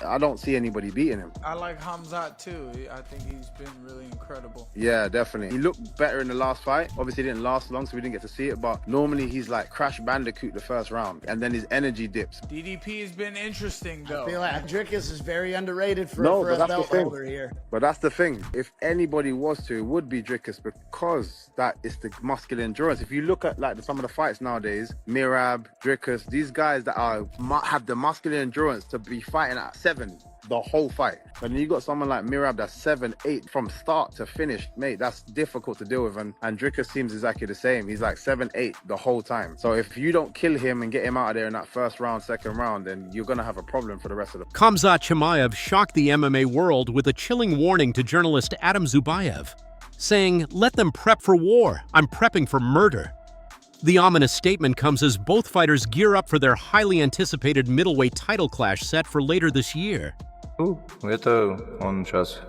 I don't see anybody beating him. I like Khamzat too. I think he's been really incredible. Yeah, definitely. He looked better in the last fight. Obviously, it didn't last long, so we didn't get to see it. But normally, he's like Crash Bandicoot the first round, and then his energy dips. DDP has been interesting, though. I feel like Dricus is very underrated for but a that's belt the thing. holder here. But that's the thing. If anybody was to, it would be Dricus, because that is the muscular endurance. If you look at like some of the fights nowadays, Mirab, Dricus, these guys that have the muscular endurance to be fighting at 7 the whole fight. But then you got someone like Mirab that's 7, 8 from start to finish, mate. That's difficult to deal with. And Dricus seems exactly the same. He's like 7, 8 the whole time. So if you don't kill him and get him out of there in that first round, second round, then you're gonna have a problem for the rest of the. Khamzat Chimaev shocked the MMA world with a chilling warning to journalist Adam Zubayev, saying, "Let them prep for war. I'm prepping for murder." The ominous statement comes as both fighters gear up for their highly anticipated middleweight title clash set for later this year. Ну, это он сейчас,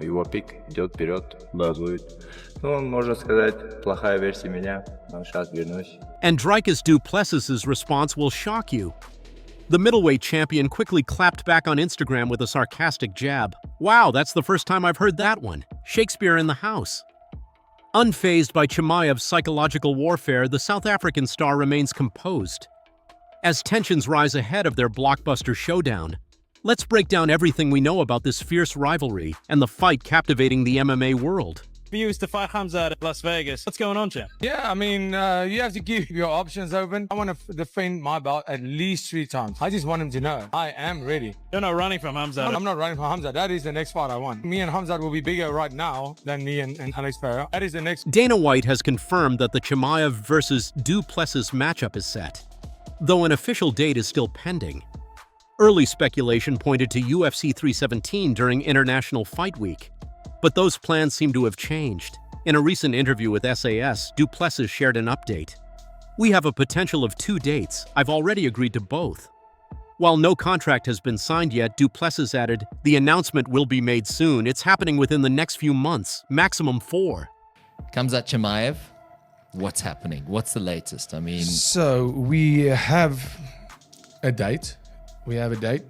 его пик идет вперед, базует. Ну, можно сказать, плохая версия меня, но сейчас вернусь. And Dricus du Plessis' response will shock you. The middleweight champion quickly clapped back on Instagram with a sarcastic jab. Wow, that's the first time I've heard that one. Shakespeare in the house. Unfazed by Chimaev's psychological warfare, the South African star remains composed. As tensions rise ahead of their blockbuster showdown, let's break down everything we know about this fierce rivalry and the fight captivating the MMA world. For you to fight Khamzat at Las Vegas. What's going on, champ? Yeah, I mean, you have to keep your options open. I want to defend my belt at least 3 times. I just want him to know I am ready. You're not running from Khamzat. I'm not running from Khamzat. That is the next fight I want. Me and Khamzat will be bigger right now than me and Alex Pereira. That is the next. Dana White has confirmed that the Chimaev versus du Plessis matchup is set, though an official date is still pending. Early speculation pointed to UFC 317 during International Fight Week, but those plans seem to have changed. In a recent interview with SAS, du Plessis shared an update. "We have a potential of 2 dates. I've already agreed to both." While no contract has been signed yet, du Plessis added, "The announcement will be made soon. It's happening within the next few months, maximum 4. Khamzat Chimaev, what's happening? What's the latest? I mean... So we have a date. We have a date,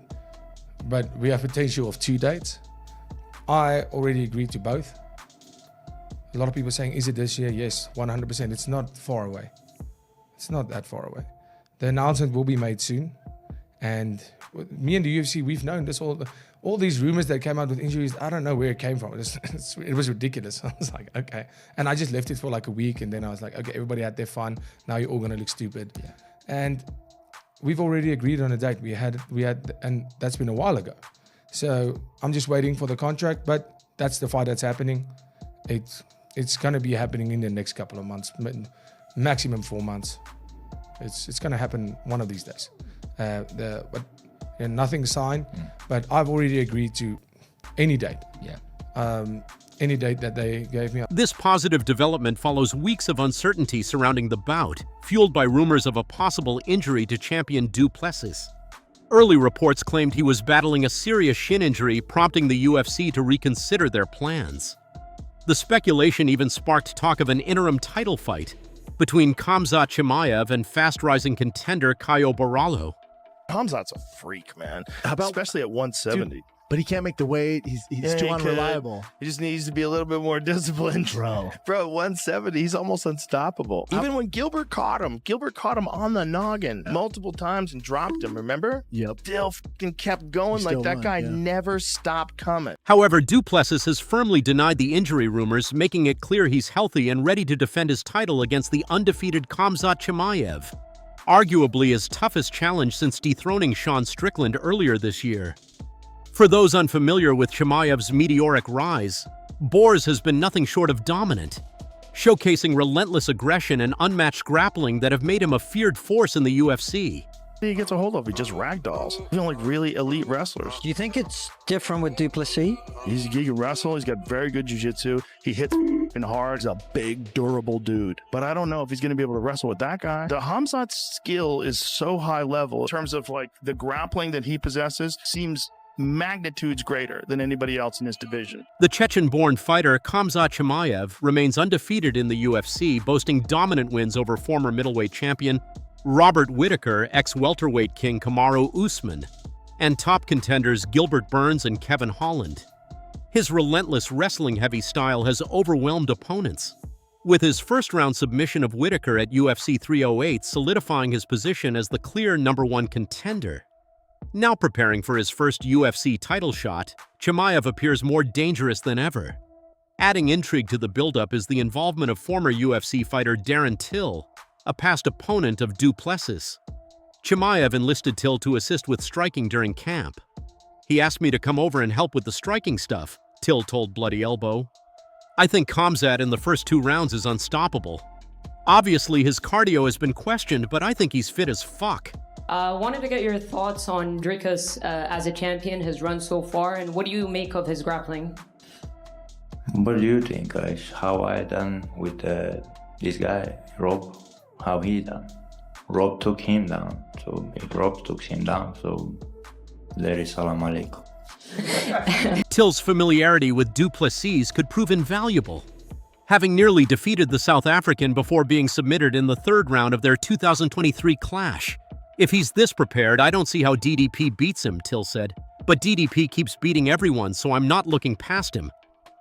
but we have potential of 2 dates. I already agreed to both. A lot of people saying, is it this year? Yes, 100%. It's not far away. It's not that far away. The announcement will be made soon. And me and the UFC, we've known this all these rumors that came out with injuries. I don't know where it came from. It was ridiculous. I was like, okay. And I just left it for like a week. And then I was like, okay, everybody had their fun. Now you're all going to look stupid. Yeah. And we've already agreed on a date. We had, and that's been a while ago. So I'm just waiting for the contract, but that's the fight that's happening. It's going to be happening in the next couple of months, maximum 4 months. It's going to happen one of these days. But nothing's signed, but I've already agreed to any date. Yeah. Any date that they gave me. This positive development follows weeks of uncertainty surrounding the bout, fueled by rumors of a possible injury to champion du Plessis. Early reports claimed he was battling a serious shin injury, prompting the UFC to reconsider their plans. The speculation even sparked talk of an interim title fight between Khamzat Chimaev and fast-rising contender Caio Borralho. Khamzat's a freak, man. About, especially at 170. Dude, but he can't make the weight. He's too unreliable. He just needs to be a little bit more disciplined. Bro, 170, he's almost unstoppable. Even when Gilbert caught him on the noggin multiple times and dropped him, remember? Yep. Still fucking kept going. Like that guy never stopped coming. However, du Plessis has firmly denied the injury rumors, making it clear he's healthy and ready to defend his title against the undefeated Khamzat Chimaev, arguably his toughest challenge since dethroning Sean Strickland earlier this year. For those unfamiliar with Chimaev's meteoric rise, Borz has been nothing short of dominant, showcasing relentless aggression and unmatched grappling that have made him a feared force in the UFC. He gets a hold of, he just ragdolls. You know, like really elite wrestlers. Do you think it's different with du Plessis? He can wrestle, he's got very good jiu-jitsu. He hits hard, he's a big, durable dude. But I don't know if he's going to be able to wrestle with that guy. The Khamzat's skill is so high level in terms of like the grappling that he possesses seems magnitudes greater than anybody else in his division. The Chechen-born fighter Khamzat Chimaev remains undefeated in the UFC, boasting dominant wins over former middleweight champion Robert Whittaker, ex-welterweight king Kamaru Usman, and top contenders Gilbert Burns and Kevin Holland. His relentless wrestling-heavy style has overwhelmed opponents, with his first-round submission of Whittaker at UFC 308 solidifying his position as the clear #1 contender. Now preparing for his first UFC title shot, Chimaev appears more dangerous than ever. Adding intrigue to the build-up is the involvement of former UFC fighter Darren Till, a past opponent of Du Plessis. Chimaev enlisted Till to assist with striking during camp. "He asked me to come over and help with the striking stuff," Till told Bloody Elbow. "I think Khamzat in the first 2 rounds is unstoppable. Obviously, his cardio has been questioned, but I think he's fit as fuck." Wanted to get your thoughts on Dricus as a champion, his run so far, and what do you make of his grappling? What do you think, guys? How I done with this guy, Rob? How he done? Rob took him down. So if Rob took him down, so Larry Salam Alaikum. Till's familiarity with Du Plessis could prove invaluable, having nearly defeated the South African before being submitted in the 3rd round of their 2023 clash. "If he's this prepared, I don't see how DDP beats him," Till said. "But DDP keeps beating everyone, so I'm not looking past him.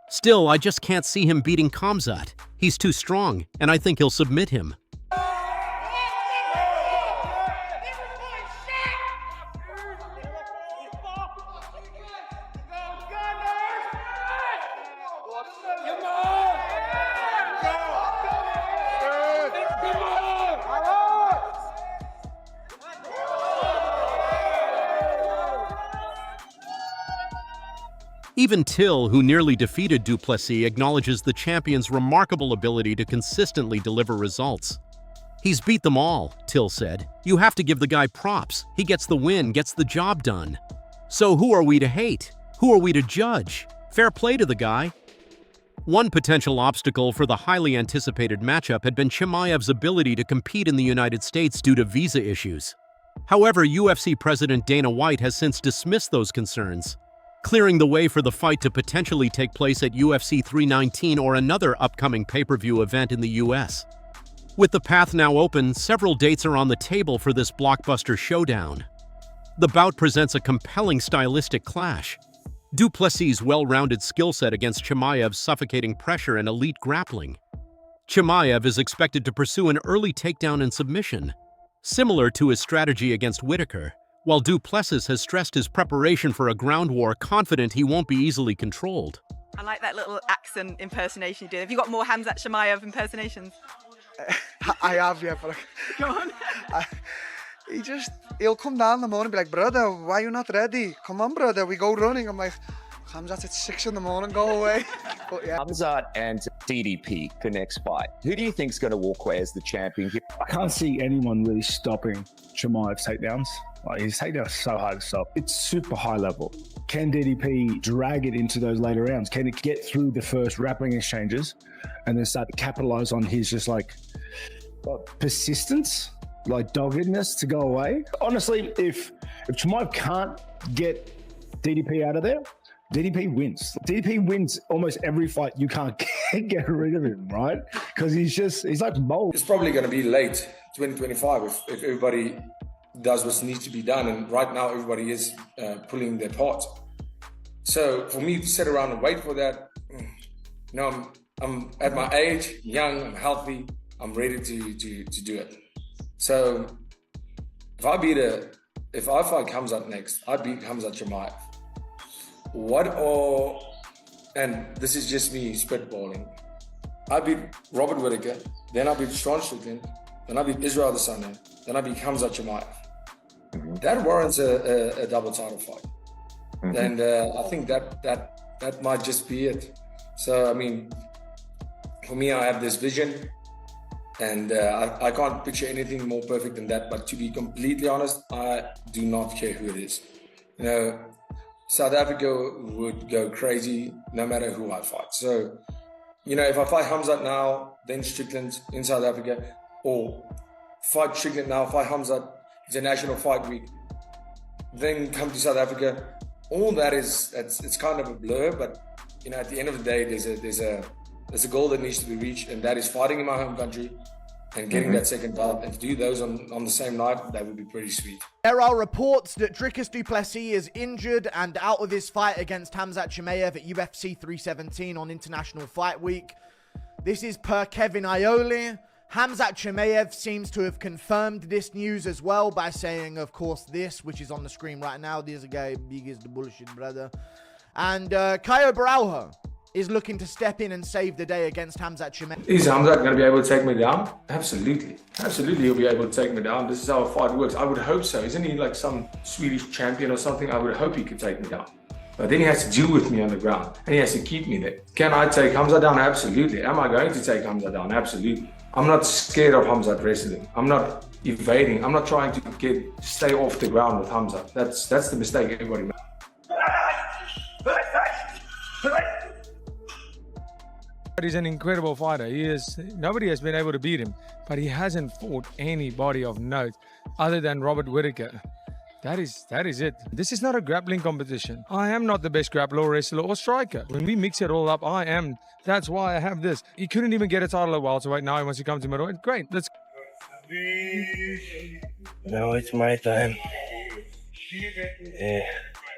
Still, I just can't see him beating Khamzat. He's too strong, and I think he'll submit him." Even Till, who nearly defeated Du Plessis, acknowledges the champion's remarkable ability to consistently deliver results. "He's beat them all," Till said. "You have to give the guy props. He gets the win, gets the job done. So who are we to hate? Who are we to judge? Fair play to the guy." One potential obstacle for the highly anticipated matchup had been Chimaev's ability to compete in the United States due to visa issues. However, UFC President Dana White has since dismissed those concerns, clearing the way for the fight to potentially take place at UFC 319 or another upcoming pay-per-view event in the US. With the path now open, several dates are on the table for this blockbuster showdown. The bout presents a compelling stylistic clash. Du Plessis' well-rounded skill set against Chimaev's suffocating pressure and elite grappling. Chimaev is expected to pursue an early takedown and submission, similar to his strategy against Whittaker, while Du Plessis has stressed his preparation for a ground war, confident he won't be easily controlled. I like that little accent impersonation you did. Have you got more Khamzat Chimaev impersonations? I have, yeah, but Go on. he'll come down in the morning and be like, "Brother, why are you not ready? Come on, brother, we go running." I'm like, "Khamzat, it's 6 in the morning, go away." But yeah. Khamzat and DDP for next fight. Who do you think's going to walk away as the champion here? I can't see anyone really stopping Chimaev's takedowns. Like, his takedown is so hard to stop. It's super high level. Can DDP drag it into those later rounds? Can it get through the first grappling exchanges and then start to capitalize on his just like persistence, like doggedness to go away? Honestly, if Chimaev can't get DDP out of there, DDP wins. DDP wins almost every fight. You can't get rid of him, right? Because he's like mold. It's probably going to be late 2025 if everybody does what needs to be done, and right now everybody is pulling their part. So for me to sit around and wait for that, I'm at my age, young, I'm healthy, I'm ready to do it. So if I fight Khamzat next, I beat Khamzat Chimaev. And this is just me spitballing. I beat Robert Whittaker, then I beat Sean Strickland, then I beat Israel Adesanya, then I beat Khamzat Chimaev. That warrants a double title fight. And I think that might just be it. So, I mean, for me, I have this vision, and I can't picture anything more perfect than that. But to be completely honest, I do not care who it is. You know, South Africa would go crazy no matter who I fight. So, you know, if I fight Khamzat now, then Strickland in South Africa, or fight Strickland now, fight Khamzat, International Fight Week, then come to South Africa, all that it's kind of a blur. But you know, at the end of the day, there's a goal that needs to be reached, and that is fighting in my home country and getting that second belt, and to do those on the same night, that would be pretty sweet. There are reports that Dricus du Plessis is injured and out of his fight against Khamzat Chimaev at UFC 317 on International Fight Week. This is per Kevin Iole. Khamzat Chimaev seems to have confirmed this news as well by saying, of course, this, which is on the screen right now. This guy big as the bullshit, brother. And Caio Baralho is looking to step in and save the day against Khamzat Chimaev. Is Khamzat going to be able to take me down? Absolutely. Absolutely, he'll be able to take me down. This is how a fight works. I would hope so. Isn't he like some Swedish champion or something? I would hope he could take me down. But then he has to deal with me on the ground, and he has to keep me there. Can I take Khamzat down? Absolutely. Am I going to take Khamzat down? Absolutely. I'm not scared of Khamzat wrestling. I'm not evading. I'm not trying to stay off the ground with Khamzat. That's the mistake everybody makes. He's an incredible fighter. Nobody has been able to beat him, but he hasn't fought anybody of note other than Robert Whittaker. That is it. This is not a grappling competition. I am not the best grappler, wrestler, or striker. When we mix it all up, I am. That's why I have this. He couldn't even get a title at welterweight. Now he wants to come to middleweight. Great. Let's. Now it's my time.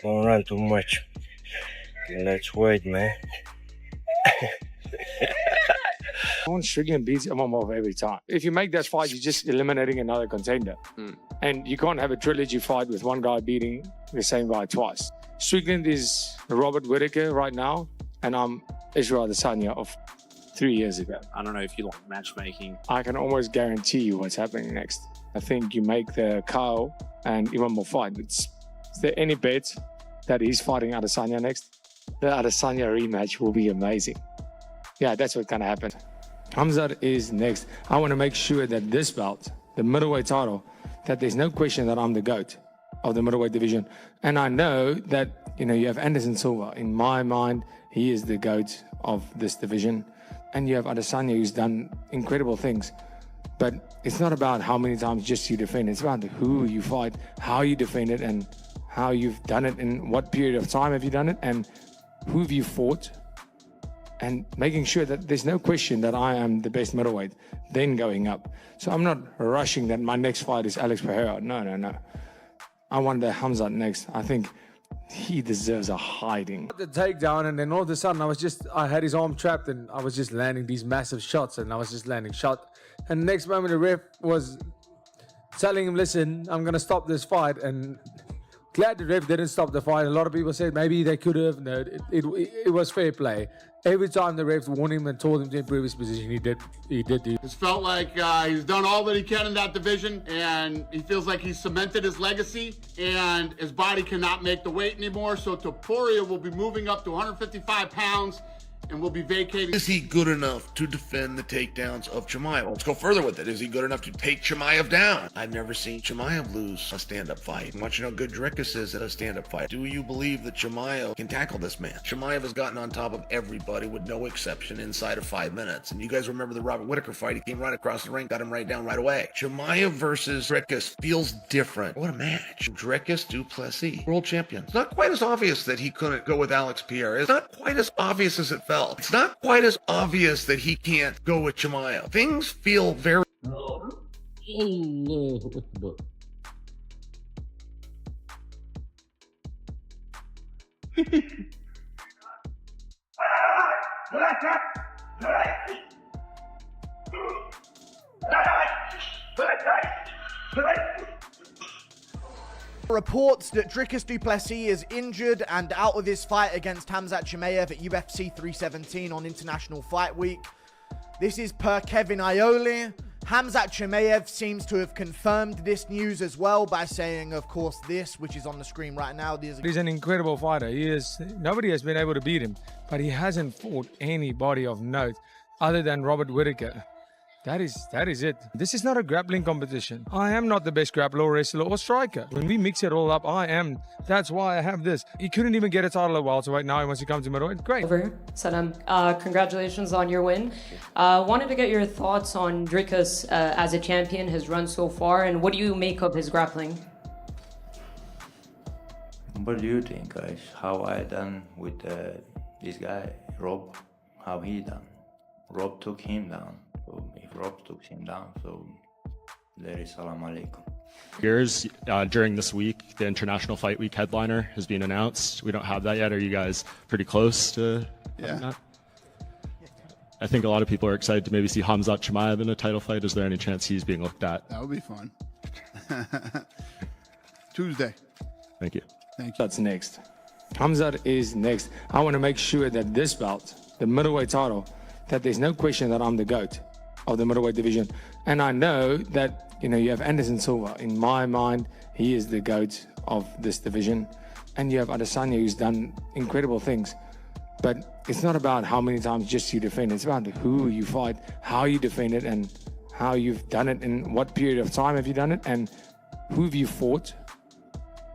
Don't run too much. Let's wait, man. Sean Strickland beats Imamov every time. If you make that fight, you're just eliminating another contender. And you can't have a trilogy fight with one guy beating the same guy twice. Strickland is Robert Whittaker right now, and I'm Israel Adesanya of 3 years ago. I don't know if you like matchmaking. I can almost guarantee you what's happening next. I think you make the Kyle and Imamov fight. Is there any bet that he's fighting Adesanya next? The Adesanya rematch will be amazing. Yeah, that's what's going to happen. Khamzat is next. I want to make sure that this belt, the middleweight title, that there's no question that I'm the GOAT of the middleweight division. And I know that, you have Anderson Silva. In my mind, he is the GOAT of this division. And you have Adesanya, who's done incredible things. But it's not about how many times just you defend. It's about who you fight, how you defend it, and how you've done it, and what period of time have you done it, and who have you fought. And making sure that there's no question that I am the best middleweight, then going up. So I'm not rushing that my next fight is Alex Pereira. No. I want the Khamzat next. I think he deserves a hiding. The takedown, and then all of a sudden I had his arm trapped, and I was just landing these massive shots, and I was just landing shot. And the next moment the ref was telling him, listen, I'm going to stop this fight. And glad the ref didn't stop the fight. A lot of people said maybe they could have. No, it was fair play. Every time the refs warned him and told him to improve his position, he did. It's felt like he's done all that he can in that division, and he feels like he's cemented his legacy, and his body cannot make the weight anymore. So Topuria will be moving up to 155 pounds and will be vacating. Is he good enough to defend the takedowns of Chimaev? Let's go further with it. Is he good enough to take Chimaev down? I've never seen Chimaev lose a stand-up fight. I want you to know how good Dricus is at a stand-up fight. Do you believe that Chimaev can tackle this man? Chimaev has gotten on top of everybody with no exception inside of 5 minutes. And you guys remember the Robert Whittaker fight? He came right across the ring, got him right down right away. Chimaev versus Dricus feels different. What a match. Dricus du Plessis, world champion. It's not quite as obvious that he couldn't go with Alex Pierre. It's not quite as obvious as it felt. It's not quite as obvious that he can't go with Chimaev. Things feel very... Reports that Dricus du Plessis is injured and out of his fight against Khamzat Chimaev at UFC 317 on International Fight Week. This is per Kevin Iole. Khamzat Chimaev seems to have confirmed this news as well by saying, of course, this, which is on the screen right now. He's an incredible fighter. Nobody has been able to beat him, but he hasn't fought anybody of note other than Robert Whittaker. That is it. This is not a grappling competition. I am not the best grappler, wrestler, or striker. When we mix it all up, I am. That's why I have this. He couldn't even get a title at welterweight. Now he wants to come to middleweight. Great. Saddam, congratulations on your win. Wanted to get your thoughts on Dricus as a champion, his run so far, and what do you make of his grappling? What do you think, guys? How I done with this guy, Rob? How he done? Rob took him down. So if Rob took him down, so there is salam alaikum. Years during this week, the International Fight Week headliner has been announced. We don't have that yet. Are you guys pretty close to having that? I think a lot of people are excited to maybe see Khamzat Chimaev in a title fight. Is there any chance he's being looked at? That would be fun. Tuesday. Thank you. Thank you. That's next. Khamzat is next. I want to make sure that this belt, the middleweight title, that there's no question that I'm the GOAT of the middleweight division. And I know that, you have Anderson Silva. In my mind, he is the GOAT of this division. And you have Adesanya, who's done incredible things. But it's not about how many times just you defend. It's about who you fight, how you defend it, and how you've done it, and what period of time have you done it, and who have you fought,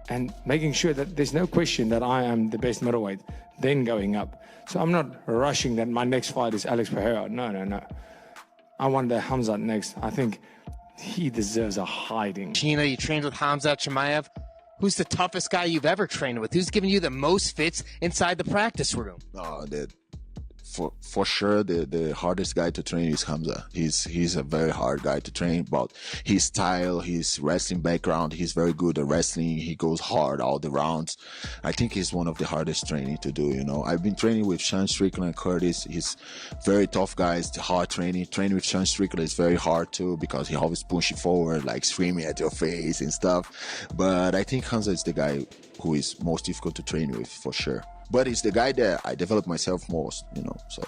and making sure that there's no question that I am the best middleweight, then going up. So I'm not rushing that my next fight is Alex Pereira. No. I want the Khamzat next. I think he deserves a hiding. Gina, you trained with Khamzat Chimaev. Who's the toughest guy you've ever trained with? Who's given you the most fits inside the practice room? For sure, the hardest guy to train is Khamzat. He's a very hard guy to train, but his style, his wrestling background, he's very good at wrestling. He goes hard all the rounds. I think he's one of the hardest training to do, I've been training with Sean Strickland and Curtis. He's very tough guys, hard training. Training with Sean Strickland is very hard too, because he always push you forward, like screaming at your face and stuff. But I think Khamzat is the guy who is most difficult to train with, for sure. But it's the guy that I developed myself most, so.